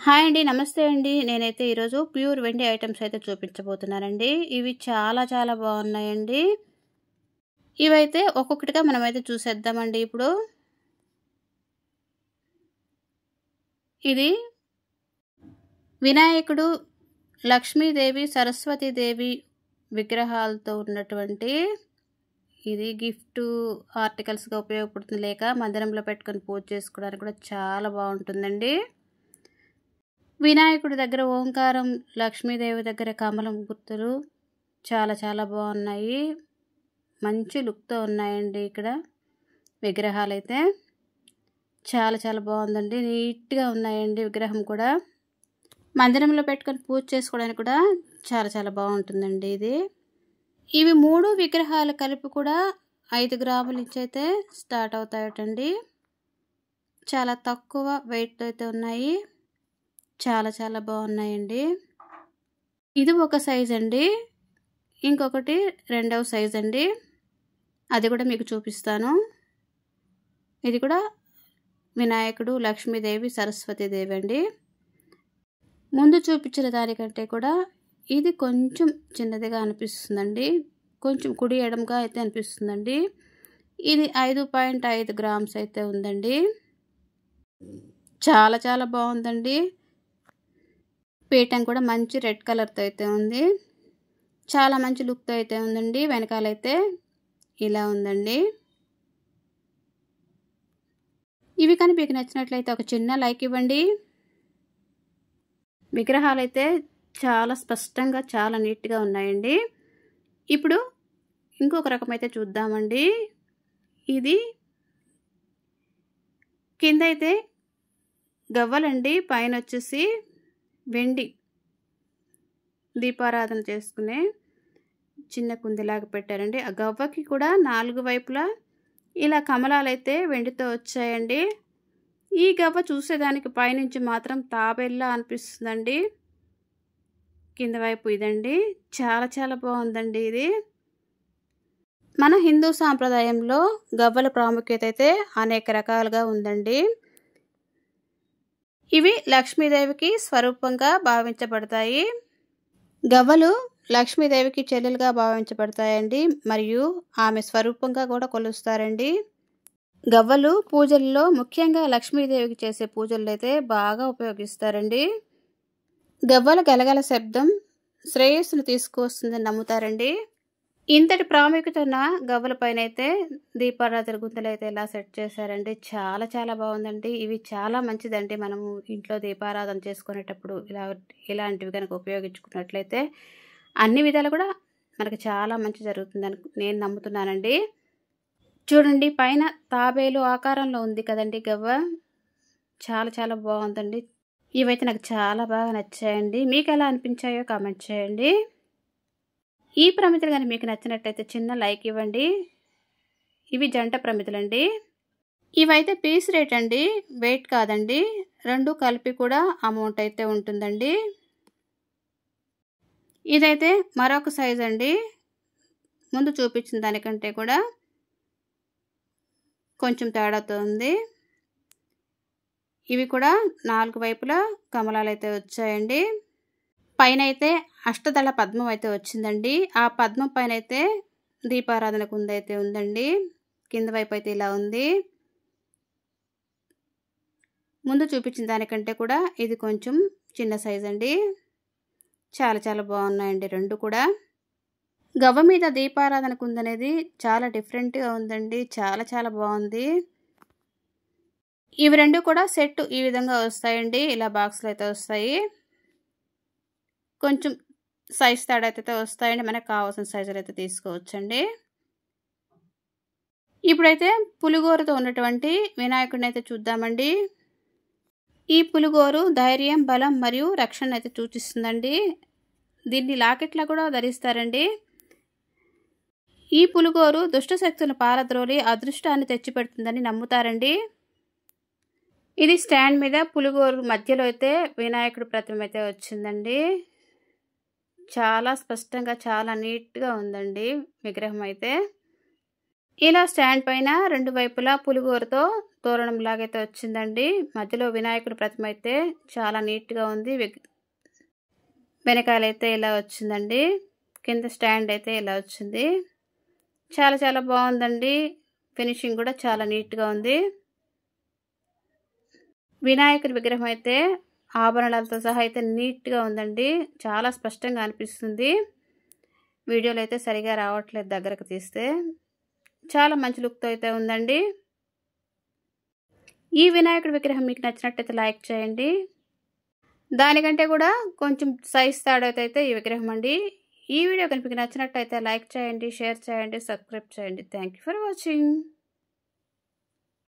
Hi అండి. నమస్తే అండి. నేనైతే ఈరోజు ప్యూర్ వెండి ఐటెమ్స్ అయితే చూపించబోతున్నానండి. ఇవి చాలా చాలా బాగున్నాయండి. ఇవైతే ఒక్కొక్కటిగా మనమైతే చూసేద్దామండి ఇప్పుడు. ఇది వినాయకుడు, లక్ష్మీదేవి, సరస్వతీదేవి విగ్రహాలతో ఉన్నటువంటి ఇది గిఫ్ట్ ఆర్టికల్స్గా ఉపయోగపడుతుంది. లేక మందిరంలో పెట్టుకొని పూజ చేసుకోవడానికి కూడా చాలా బాగుంటుందండి. వినాయకుడి దగ్గర ఓంకారం, లక్ష్మీదేవి దగ్గర కమలం గుర్తులు చాలా చాలా బాగున్నాయి. మంచి లుక్తో ఉన్నాయండి. ఇక్కడ విగ్రహాలు అయితే చాలా చాలా బాగుందండి. నీట్గా ఉన్నాయండి. విగ్రహం కూడా మందిరంలో పెట్టుకొని పూజ చేసుకోవడానికి కూడా చాలా చాలా బాగుంటుందండి. ఇవి 3 విగ్రహాలు కలిపి కూడా 5 గ్రాముల నుంచి అయితే స్టార్ట్ అవుతాయటండి. చాలా తక్కువ వెయిట్ అయితే ఉన్నాయి. చాలా చాలా బాగున్నాయండి. ఇది ఒక సైజ్ అండి. ఇంకొకటి రెండవ సైజ్ అండి. అది కూడా మీకు చూపిస్తాను. ఇది కూడా వినాయకుడు, లక్ష్మీదేవి, సరస్వతీదేవి అండి. ముందు చూపించిన దానికంటే కూడా ఇది కొంచెం చిన్నదిగా అనిపిస్తుందండి. కొంచెం కుడి ఎడమగా అయితే అనిపిస్తుందండి. ఇది 5.5 గ్రామ్స్ అయితే ఉందండి. చాలా చాలా బాగుందండి. పీఠం కూడా మంచి రెడ్ కలర్తో అయితే ఉంది. చాలా మంచి లుక్తో అయితే ఉందండి. వెనకాలైతే ఇలా ఉందండి. ఇవి కానీ మీకు నచ్చినట్లయితే ఒక చిన్న లైక్ ఇవ్వండి. విగ్రహాలు అయితే చాలా స్పష్టంగా చాలా నీట్గా ఉన్నాయండి. ఇప్పుడు ఇంకొక రకం అయితే చూద్దామండి. ఇది కింద అయితే గవ్వలండి, పైన వచ్చేసి వెండి దీపారాధన చేసుకునే చిన్న కుందిలాగా పెట్టారండి. ఆ గవ్వకి కూడా 4 వైపులా ఇలా కమలాలు అయితే వెండితో వచ్చాయండి. ఈ గవ్వ చూసేదానికి పైనుంచి మాత్రం తాబేల్లా అనిపిస్తుందండి. కింద వైపు ఇదండి. చాలా చాలా బాగుందండి. ఇది మన హిందూ సాంప్రదాయంలో గవ్వల ప్రాముఖ్యత అయితే అనేక రకాలుగా ఉందండి. ఇవి లక్ష్మీదేవికి స్వరూపంగా భావించబడతాయి. గవ్వలు లక్ష్మీదేవికి చెల్లెలుగా భావించబడతాయండి. మరియు ఆమె స్వరూపంగా కూడా కొలుస్తారండి. గవ్వలు పూజల్లో ముఖ్యంగా లక్ష్మీదేవికి చేసే పూజల్లో అయితే బాగా ఉపయోగిస్తారండి. గవ్వల గలగల శబ్దం శ్రేయస్సును తీసుకొస్తుందని నమ్ముతారండి. ఇంతటి ప్రాముఖ్యత ఉన్న గవ్వల పైన అయితే దీపారాధన గుంతలు అయితే ఇలా సెట్ చేశారండి. చాలా చాలా బాగుందండి. ఇవి చాలా మంచిదండి. మనము ఇంట్లో దీపారాధన చేసుకునేటప్పుడు ఇలాంటివి కనుక ఉపయోగించుకున్నట్లయితే అన్ని విధాలు కూడా మనకు చాలా మంచి జరుగుతుందని నేను నమ్ముతున్నానండి. చూడండి, పైన తాబేలు ఆకారంలో ఉంది కదండి గవ్వ. చాలా చాలా బాగుందండి. ఇవైతే నాకు చాలా బాగా నచ్చాయండి. మీకు ఎలా అనిపించాయో కామెంట్ చేయండి. ఈ ప్రమిదలు కానీ మీకు నచ్చినట్లయితే చిన్న లైక్ ఇవ్వండి. ఇవి జంట ప్రమిదలండి. ఇవైతే పీస్ రేట్ అండి, వెయిట్ కాదండి. 2 కలిపి కూడా అమౌంట్ అయితే ఉంటుందండి. ఇదైతే మరొక సైజ్ అండి. ముందు చూపించిన దానికంటే కూడా కొంచెం తేడాతో ఉంది. ఇవి కూడా 4 వైపులా కమలాలు అయితే వచ్చాయండి. పైన అయితే అష్టదళ పద్మం అయితే వచ్చిందండి. ఆ పద్మం పైన అయితే దీపారాధన కుంద అయితే ఉందండి. కింద వైపు అయితే ఇలా ఉంది. ముందు చూపించిన దానికంటే కూడా ఇది కొంచెం చిన్న సైజ్ అండి. చాలా చాలా బాగున్నాయండి 2 కూడా. గవ్వ మీద దీపారాధన కుంద అనేది చాలా డిఫరెంట్గా ఉందండి. చాలా చాలా బాగుంది. ఇవి 2 కూడా సెట్ ఈ విధంగా వస్తాయండి. ఇలా బాక్స్లో అయితే వస్తాయి. కొంచెం సైజ్ తేడా అయితే వస్తాయండి. మనకు కావాల్సిన సైజులు అయితే తీసుకోవచ్చండి. ఇప్పుడైతే పులిగోరుతో ఉన్నటువంటి వినాయకుడిని అయితే చూద్దామండి. ఈ పులిగోరు ధైర్యం, బలం మరియు రక్షణ అయితే సూచిస్తుందండి. దీన్ని లాకెట్లా కూడా ధరిస్తారండి. ఈ పులిగోరు దుష్ట శక్తులను పారద్రోలి అదృష్టాన్ని తెచ్చిపెడుతుందని నమ్ముతారండి. ఇది స్టాండ్ మీద పులిగోరు మధ్యలో అయితే వినాయకుడి ప్రతిమ అయితే వచ్చిందండి. చాలా స్పష్టంగా చాలా నీట్గా ఉందండి విగ్రహం అయితే. ఇలా స్టాండ్ పైన 2 వైపులా పులిగోరతో తోరణం లాగైతే వచ్చిందండి. మధ్యలో వినాయకుడి ప్రతిమ అయితే చాలా నీట్‌గా ఉంది. వెనకాలైతే ఇలా వచ్చిందండి. కింద స్టాండ్ అయితే ఇలా వచ్చింది. చాలా చాలా బాగుందండి. ఫినిషింగ్ కూడా చాలా నీట్‌గా ఉంది. వినాయకుడి విగ్రహం అయితే ఆభరణాలతో సహా అయితే నీట్‌గా ఉందండి. చాలా స్పష్టంగా అనిపిస్తుంది. వీడియోలో అయితే సరిగా రావట్లేదు దగ్గరకు తీస్తే. చాలా మంచి లుక్‌తో అయితే ఉందండి. ఈ వినాయకుడి విగ్రహం మీకు నచ్చినట్టయితే లైక్ చేయండి. దానికంటే కూడా కొంచెం సైజ్ తేడాతో ఈ విగ్రహం అండి. ఈ వీడియో కనుక మీకు నచ్చినట్టయితే లైక్ చేయండి, షేర్ చేయండి, సబ్స్క్రైబ్ చేయండి. Thank you for watching.